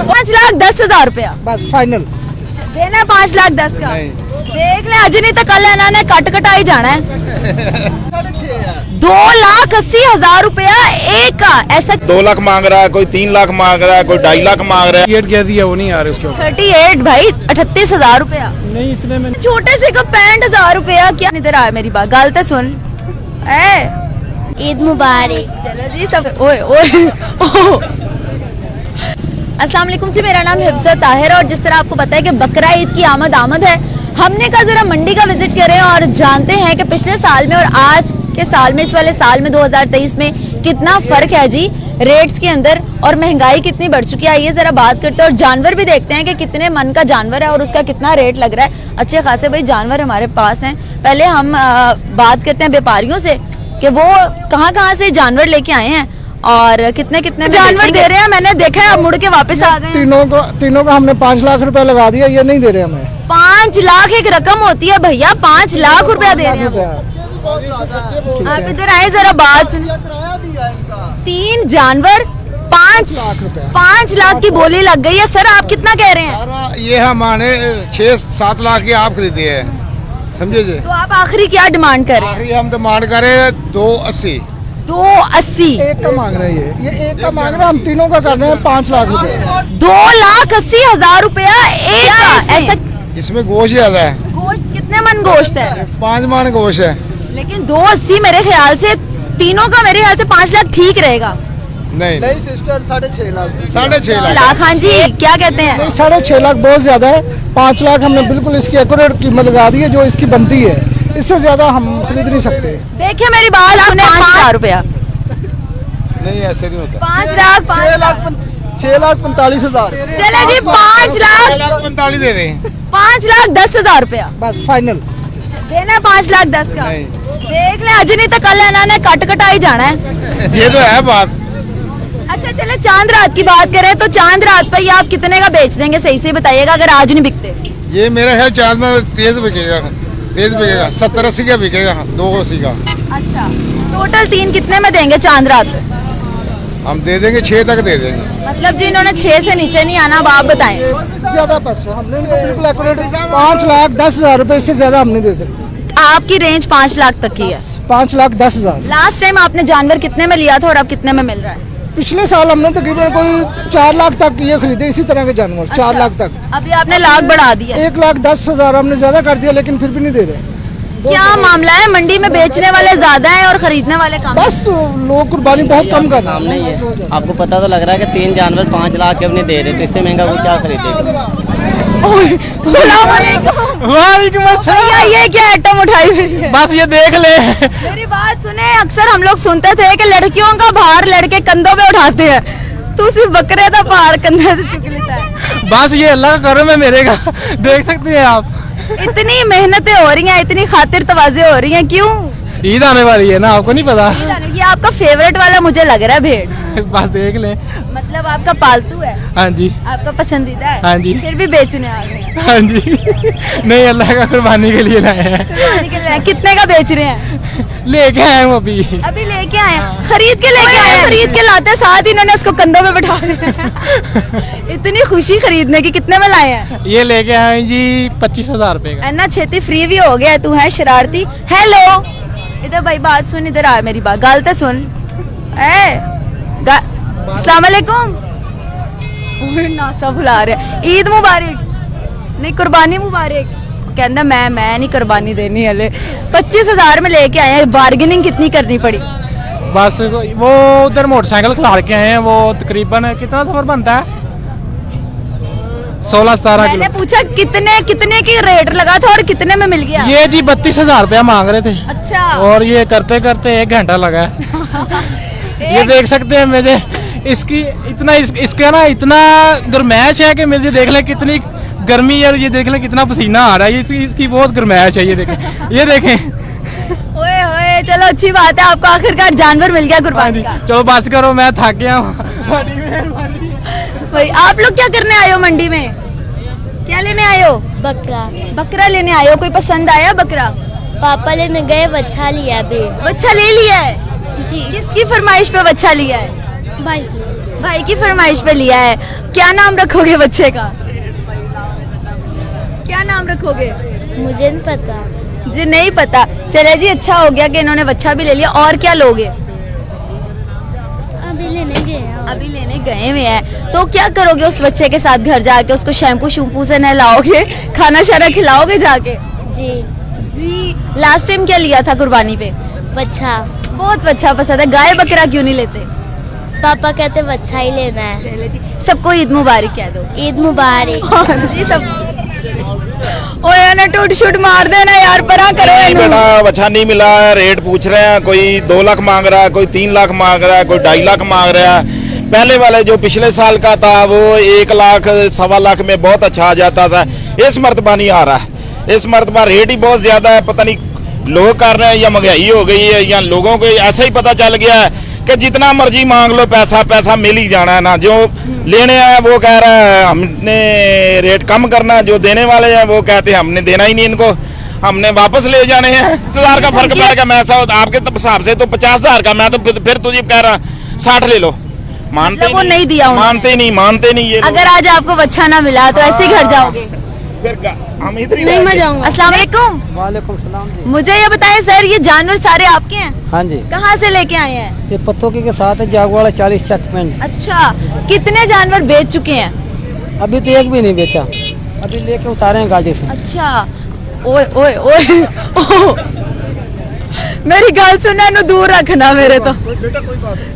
5,10,000 रुपया बस फाइनल देना है 5,10,000 का। देख ले अज नहीं तो कल इन्होंने कट कटाई जाना है। 2,80,000 रुपया एक का ऐसा 2 लाख मांग रहा है, कोई 3 लाख मांग रहा है, कोई 2.5 लाख मांग रहा है। कह दिया वो नहीं आ रहे उसके 38 भाई 38,000 रुपया नहीं इतने में छोटे से का 65,000 रुपया क्या इधर आ मेरी बात गल तो सुन ईद मुबारक। चलो जी सब ओए अस्सलाम वालेकुम जी, मेरा नाम हिफ्ज़त ताहिर और जिस तरह आपको पता है कि बकरा ईद की आमद है, हमने कहा जरा मंडी का विजिट करें और जानते हैं कि पिछले साल में और आज के साल में, इस वाले साल में 2023 में कितना फर्क है जी रेट्स के अंदर और महंगाई कितनी बढ़ चुकी है। आइए जरा बात करते हैं और जानवर भी देखते हैं कि कितने मन का जानवर है और उसका कितना रेट लग रहा है। अच्छे खासे भाई जानवर हमारे पास हैं। पहले हम बात करते हैं व्यापारियों से कि वो कहाँ से जानवर लेके आए हैं और कितने जानवर दे रहे हैं। मैंने देखा है अब मुड़ के वापस आ गए। तीनों का हमने 5 लाख रुपया लगा दिया, ये नहीं दे रहे हमें। 5 लाख एक रकम होती है भैया, 5 लाख रुपया दे रहे हैं। आप इधर आए जरा बात सुनिए। 3 जानवर 5 लाख की बोली लग गई है। सर आप कितना कह रहे हैं? ये हमारे 6-7 लाख के आप खरीदे हैं, समझे जी। तो आप आखिरी क्या डिमांड कर रहे हैं? आखिरी हम डिमांड करें 280। 280 एक का मांग रहे हैं, ये एक का मांग रहे हैं। हम तीनों का कर रहे हैं 5 लाख रुपया। 2,80,000 रुपया एक का। ऐसा इसमें गोश्त ज्यादा है। गोश्त कितने मन गोश्त है? 5 मन गोश्त है। लेकिन 280 मेरे ख्याल से तीनों का मेरे ख्याल से 5 लाख ठीक रहेगा। नहीं सिस्टर 6.5 लाख। 6.5 लाख। हाँ जी क्या कहते हैं? 6.5 लाख बहुत ज्यादा है। 5 लाख हमने बिल्कुल इसकी एक्यूरेट कीमत लगा दी है जो इसकी बनती है। इससे ज्यादा हम खरीद नहीं सकते। देखिए मेरी बात आपने 5,000 रुपया नहीं ऐसे नहीं होता। 5 लाख 6,45,000। चले जी 5 लाख 45 दे रहे हैं। 5,10,000 रुपया बस फाइनल देना है 5,10,000 का। देख ले अज नहीं तो कल इन्होंने कट कटाई जाना है। ये तो है बात। अच्छा चले चांद रात की बात करें तो चांद रात पर ये आप कितने का बेच देंगे? सही से बताइएगा अगर आज नहीं बिकते। ये मेरा है चांद में तेज बिकेगा 70-80 का बिकेगा, 280 का। अच्छा टोटल 3 कितने में देंगे चांद रात पे? हम दे देंगे 6 तक दे देंगे। मतलब जी इन्होंने 6 से नीचे नहीं आना। अब आप बताएं। ज्यादा पैसे हमने इनको बिल्कुल एक्यूरेट 5,10,000 रुपए, इससे ज्यादा हम नहीं दे सकते। आपकी रेंज 5 लाख तक की है। 5,10,000। लास्ट टाइम आपने जानवर कितने में लिया था और अब कितने में मिल रहा है? पिछले साल हमने तकरीबन कोई 4 लाख तक ये खरीदे इसी तरह के जानवर। 4 लाख तक। अभी आपने लाख बढ़ा दिया। 1,10,000 हमने ज्यादा कर दिया लेकिन फिर भी नहीं दे रहे। क्या मामला है? मंडी में बेचने वाले ज्यादा हैं और खरीदने वाले कम। बस लोग कुर्बानी बहुत कम कर रहे सामने ये आपको पता तो लग रहा है कि 3 जानवर 5 लाख के अपने दे रहे, तो इससे महंगा वो क्या खरीदेगा? वालेकुम अस्सलाम। ये क्या आइटम उठाई हुई है? बस ये देख ले। मेरी बात सुने, अक्सर हम लोग सुनते थे कि लड़कियों का भार लड़के कंधों पे उठाते हैं, तू सिर्फ बकरे का भार कंधे से चुक लेता है। बस ये अल्लाह का करम है मेरे का। देख सकते हैं आप। इतनी मेहनतें हो रही हैं, इतनी खातिर तवाज़े हो रही हैं, क्यों? ईद आने वाली है ना, आपको नहीं पता? ये आपका फेवरेट वाला मुझे लग रहा है भेड़। बस देख ले। मतलब आपका पालतू है? हाँ जी। आपका पसंदीदा है? हाँ जी। फिर भी बेचने आ गए हैं? हाँ जी। नहीं अल्लाह का कुर्बानी के लिए लाए हैं। कुर्बानी के लिए। कितने का बेच रहे हैं? लेके आए हम अभी लेके आए हैं। खरीद के लेके आए हैं? खरीद के लाते साथ ही इन्होंने उसको कंधों पे बैठा लिया। इतनी खुशी खरीदने की। कितने में लाए हैं? ये लेके आए जी 25,000 रुपए का। अन्ना छेती फ्री भी हो गया। तू है शरारती। हेलो इधर भाई बात सुन, इधर आ मेरी बात गल तो सुन। अस्सलाम वालेकुम। नासा बुला रहे। ईद मुबारक नहीं कुर्बानी मुबारक। कहना मैं नहीं कुर्बानी देनी हले। 25,000 में लेके आए हैं। बार्गेनिंग कितनी करनी पड़ी? बस वो उधर मोटरसाइकिल खिलाड़ के आए हैं। वो तकरीबन कितना सफर बनता है? 16-17 मैंने पूछा कितने की रेट लगा था और कितने में मिल गया? ये जी 32,000 रुपया मांग रहे थे। अच्छा। और ये करते करते 1 घंटा लगा है। ये देख सकते हैं मुझे इसकी इसका ना इतना गर्मैश है कि मुझे देख ले कितनी गर्मी है और ये देख ले कितना पसीना आ रहा है। इसकी बहुत गर्मैश है। ये देखें ओए ओए चलो अच्छी बात है, आपको आखिरकार जानवर मिल गया कुर्बानी का। चलो बस करो, मैं थक गया हूँ। भाई आप लोग क्या करने आए हो मंडी में? क्या लेने आए हो? बकरा लेने आए हो। कोई पसंद आया बकरा? पापा लेने गए, बच्चा लिया अभी। बच्चा ले लिया है जी। किसकी फरमाइश पे बच्चा लिया है? भाई भाई की फरमाइश पे लिया है। क्या नाम रखोगे बच्चे का? क्या नाम रखोगे? मुझे नहीं पता। जी नहीं पता। चले जी, अच्छा हो गया कि इन्होंने बच्चा भी ले लिया। और क्या लोगे? अभी लेने गए हैं। अभी लेने गए हुए हैं। तो क्या करोगे उस बच्चे के साथ घर जाके? उसको शैम्पू शूम्पू से नहलाओगे, खाना शाना खिलाओगे जाके? जी जी। लास्ट टाइम क्या लिया था कुर्बानी पे? बच्चा। बहुत अच्छा पसंद है। गाय बकरा क्यों नहीं लेते? पापा कहते बच्चा ही लेना है। चले जी, सबको ईद मुबारक कह दो। ईद मुबारक। जी सब। ओए ना टूट शूट मार देना यार, परा करो नहीं इन्हों। बेटा, बच्चा नहीं मिला है। रेट पूछ रहे हैं, कोई 2 लाख मांग रहा है, कोई 3 लाख मांग रहा है, कोई 2.5 लाख मांग रहा है। पहले वाले जो पिछले साल का था वो 1 लाख 1.25 लाख में बहुत अच्छा आ जाता था। इस मरतबा नहीं आ रहा है। इस मरतबा रेट ही बहुत ज्यादा है। पता नहीं लोग कर रहे हैं या महंगाई हो गई है या लोगों को ऐसा ही पता चल गया है कि जितना मर्जी मांग लो पैसा पैसा मिल ही जाना है ना। जो लेने आया वो कह रहा है हमने रेट कम करना है, जो देने वाले हैं वो कहते हैं हमने देना ही नहीं इनको, हमने वापस ले जाने हैं। 10,000 का फर्क पड़ेगा। मैं ऐसा आपके हिसाब से तो 50,000 का, मैं तो फिर तुझे कह रहा 60 ले लो। मानते मतलब वो नहीं दिया उन्होंने। मानते नहीं ये लोग। अगर आज आपको बच्चा ना मिला तो ऐसे ही घर जाओगे? फिर हम इधर ही नहीं मैं रहेंगे। जाऊंगा। अस्सलाम वालेकुम। वालेकुम सलाम जी। मुझे ये बताएं सर, ये जानवर सारे आपके हैं? हाँ जी, कहाँ से लेके आए हैं? ये पत्तों के साथ है जागवाड़ा 40 चकमेंट। अच्छा, कितने जानवर बेच चुके हैं? अभी तो एक भी नहीं बेचा, अभी लेके उतारे हैं गाड़ी से। अच्छा। ओए ओए ओए ओह। मेरी गल सुना, इन्हें दूर रखना मेरे तो।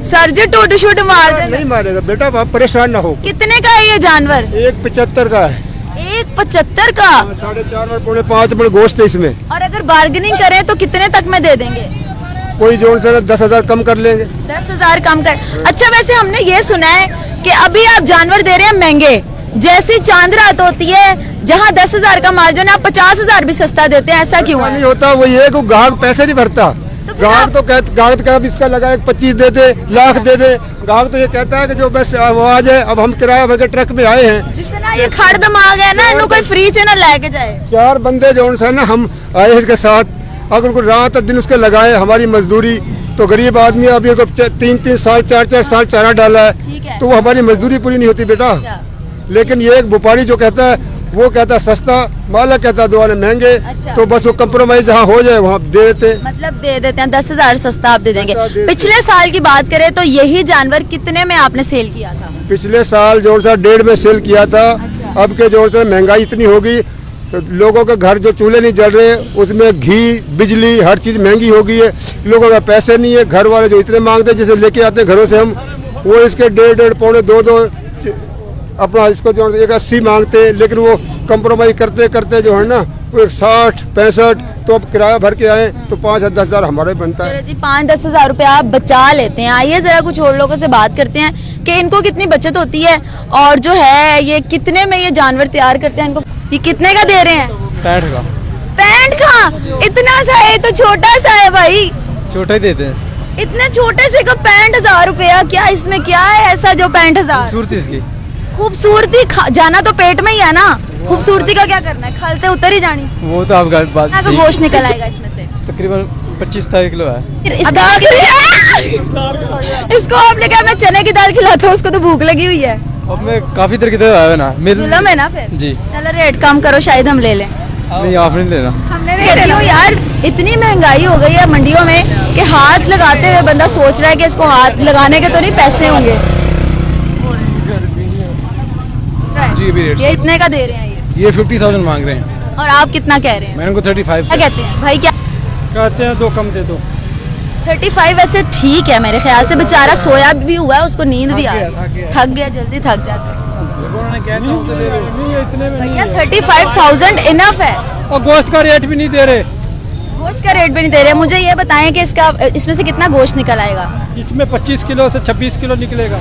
सर जी टूट शूट मार देना। नहीं मारेगा बेटा, आप परेशान ना हो। कितने का है ये जानवर? 1.75 का है। 1.75 का? 4.5 पौने 5 बड़े गोश्त है इसमें। और अगर बार्गेनिंग करें तो कितने तक में दे देंगे? कोई जोड़ से 10,000 कम कर लेंगे। 10,000 कम कर। अच्छा, वैसे हमने ये सुना है कि अभी आप जानवर दे रहे हैं महंगे। जैसी चांद रात होती है, जहाँ 10,000 का मार्जिन, आप 50,000 भी सस्ता देते हैं, ऐसा क्यों नहीं है? होता, वो ये को ग्राहक पैसे नहीं भरता। फिर ग्राहक आप- तो ग्राहक का इसका लगा 25 दे दे, लाख दे दे। ग्राहक तो ये कहता है कि जो बस वो आ जाए। अब हम किराया भर के ट्रक में आए हैं। जितना ये खड़ दिमाग है ना, इन्हों कोई फ्री से ना लेके जाए। 4 बंदे जो है ना, हम आए हैं इसके साथ। अगर उनको रात दिन उसके लगाए हमारी मजदूरी, तो गरीब आदमी अभी उनको 3-3 साल 4-4 साल चारा डाला ठीक है। है, तो वो हमारी मजदूरी पूरी नहीं होती बेटा। अच्छा। लेकिन ये एक व्यापारी जो कहता है, वो कहता है सस्ता, मालिक कहता है 2 वाले महंगे। अच्छा। तो बस वो कंप्रोमाइज जहाँ हो जाए वहाँ दे देते। मतलब दे देते हैं 10,000 सस्ता आप दे देंगे। 10,000 दे देते। पिछले साल की बात करें तो यही जानवर कितने में आपने सेल किया था? पिछले साल जोर से 1.5 में सेल किया था। अच्छा। अब के जोर से महंगाई इतनी हो गई, तो लोगों के घर जो चूल्हे नहीं जल रहे, उसमें घी बिजली हर चीज़ महंगी हो गई है। लोगों का पैसे नहीं है। घर वाले जो इतने मांगते हैं, जैसे लेके आते हैं घरों से हम, वो इसके 1.5 पौने 2 अपना इसको जो 1.80 मांगते हैं। लेकिन वो कंप्रोमाइज करते करते जो है ना, वो 60 65, तो अब किराया भर के आए तो 5,000-10,000 हमारा ही बनता है। चलो जी, 5-10,000 रुपया आप बचा लेते हैं। आइए जरा कुछ और लोगों से बात करते हैं कि इनको कितनी बचत होती है और जो है ये कितने में ये जानवर तैयार करते हैं। इनको ये कितने का दे रहे हैं? 65 का। 65 का? इतना सा है तो छोटा सा है भाई। छोटा ही देते हैं। इतने छोटे से का 65,000 रुपया? क्या इसमें क्या है ऐसा जो 65,000? खूबसूरती इसकी। खूबसूरती जाना तो पेट में ही है ना, खूबसूरती का क्या करना है? खलते उतर ही जानी। वो तो आप गलत बात। कितना का गोश्त निकल आएगा इसमें से? तकरीबन 25-27 किलो है। फिर इसका इसको आपने कहा मैं चने की दाल खिलाता हूँ, उसको तो भूख लगी हुई है। अब मैं काफी तरह की तो है ना जुल्म है ना फिर। जी। चलो रेट कम करो, शायद हम ले लें। नहीं, आपने नहीं लेना। हमने नहीं क्यों यार, इतनी महंगाई हो गई है मंडियों में कि हाथ लगाते हुए बंदा सोच रहा है कि इसको हाथ लगाने के तो नहीं पैसे होंगे। जी भी रेट ये इतने का दे रहे हैं ये 50,000 मांग रहे हैं। और आप कितना कह रहे हैं? मैंने उनको 35 क्या कहते हैं भाई? क्या कहते हैं 2 कम दे दो। 35 वैसे ठीक है मेरे ख्याल से। बेचारा सोया भी हुआ है, उसको नींद भी आ रही, थक गया, जल्दी थक जाता है। भैया 35,000 इनफ है। और गोश्त का रेट भी नहीं दे रहे। गोश्त का रेट भी नहीं दे रहे। मुझे ये बताएं कि इसमें से कितना गोश्त निकल आएगा? इसमें 25 किलो से 26 किलो निकलेगा।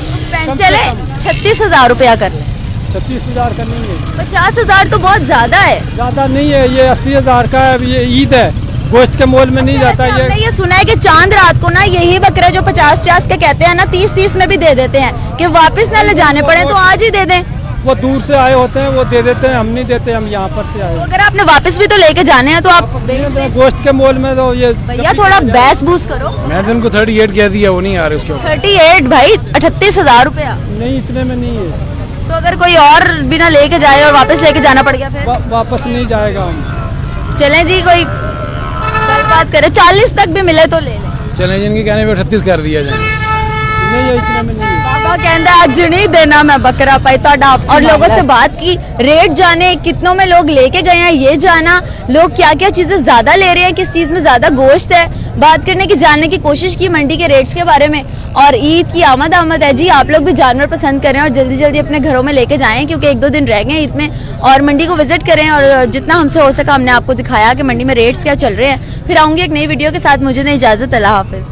चले 36,000 रुपया कर ले। 36,000 का नहीं है। 50,000 तो बहुत ज्यादा है। ज्यादा नहीं है, ये 80,000 का है। ये ईद है, गोश्त के मोल में नहीं जाता वैसे ये। हमने ये सुना है कि चांद रात को ना यही बकरे जो 50-50 के कहते हैं ना, 30-30 में भी दे देते हैं कि वापस ना ले जाने पड़े तो आज ही दे दें। वो दूर से आए होते हैं, वो दे देते हैं, हम नहीं देते, हम यहाँ पर से आए। तो अगर आपने वापस भी तो लेके जाने हैं तो आप गोश्त के मोल में तो ये भैया थोड़ा बैस बूस करो। मैं तो उनको 38 कह दिया, वो नहीं आ रहे उसके ऊपर। 38 भाई 38,000 रुपया। नहीं, इतने में नहीं है। तो अगर कोई और बिना लेके जाए और वापस लेके जाना पड़ गया फिर वापस नहीं जाएगा हम। चलें जी, कोई बात करे 40 तक भी मिले तो ले लें। चलें जिनके कहने पे 38 कर दिया जाए। नहीं है, इतने में नहीं है। बाबा कहता आज नहीं देना मैं बकरा पाई और लोगों से बात की, रेट जाने कितनों में लोग लेके गए हैं, ये जाना लोग क्या क्या चीजें ज्यादा ले रहे हैं, किस चीज में ज्यादा गोश्त है, बात करने की, जानने की कोशिश की मंडी के रेट्स के बारे में। और ईद की आमद है जी, आप लोग भी जानवर पसंद करें और जल्दी जल्दी अपने घरों में लेके जाएं, क्योंकि 1-2 दिन रह गए ईद में, और मंडी को विजिट करें। और जितना हमसे हो सका हमने आपको दिखाया कि मंडी में रेट्स क्या चल रहे हैं। फिर आऊंगी एक नई वीडियो के साथ, मुझे नहीं इजाजत, अल्लाह हाफिज।